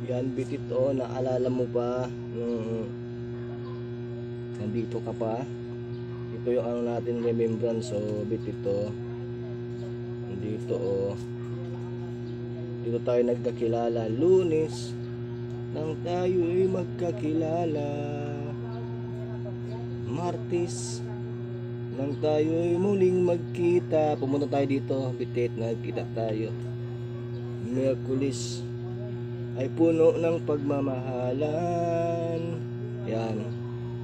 Yan bitit o, naalala mo pa nandito ka pa. Ito yung ano natin, remembrance o bitit o. Nandito o. Dito tayo nagkakilala. Lunes nang tayo'y magkakilala. Martes nang tayo'y muling magkita. Pumunta tayo dito, bitit, nagkita tayo. Miyerkules ay puno ng pagmamahalan. Yan,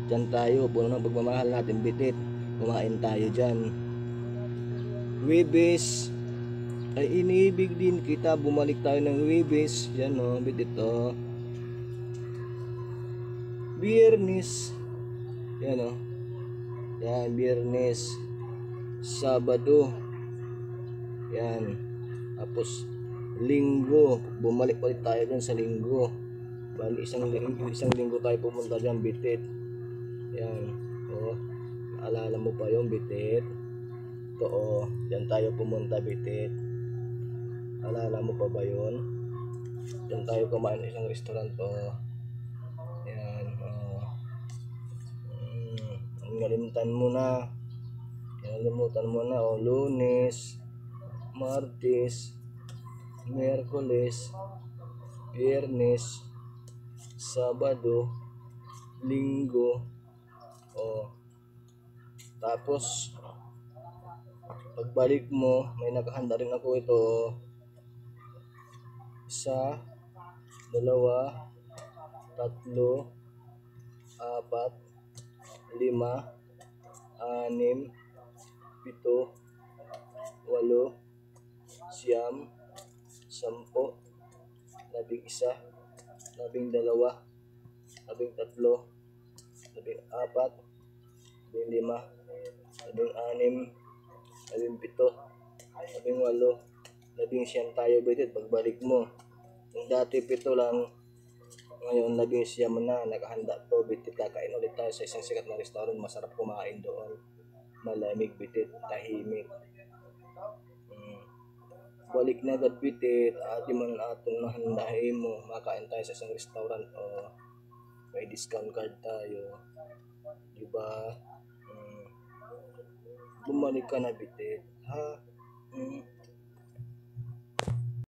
dyan tayo, puno ng pagmamahal natin, bitit. Kumain tayo dyan. Huwebes ay inibig din kita. Bumalik tayo ng Huwebes. Yan o, bitit o. Biyernes, yan o. Yan, Biyernes. Sabado. Yan. Tapos Linggo, bumalik ulit tayo dun sa Linggo. Bali isang linggo tayo pumunta dyan, bitit. Yan, o, naalala mo pa yung bitit. Ito o, dyan tayo pumunta, bitit. Alala mo pa ba yun? Dyan tayo kumain sa isang restaurant o. Yan o. Nalimutan mo na. Nalimutan mo na o. Lunes, Martes, Miyerkules, Biyernes, Sabado, Linggo o. Tapos pagbalik mo, may nakahanda rin ako ito o. 1, 2, 3, 4, 5, 6, 7, 8, 9, 10, 11, 12, 13, 14, 15, 16, 17, 19 tayo, bitit, pagbalik mo. Yung dati 7 lang, ngayon 19 na, nakahanda to, bitit. Kakain ulit tayo sa isang sikat na restaurant. Masarap kumain doon, malamig, bitit, tahimik. Balik na agad, bitit. Ati man atong nahandahin mo, makain tayo sa isang restaurant o may discount card tayo, diba? Bumalik ka na, bitit, ha?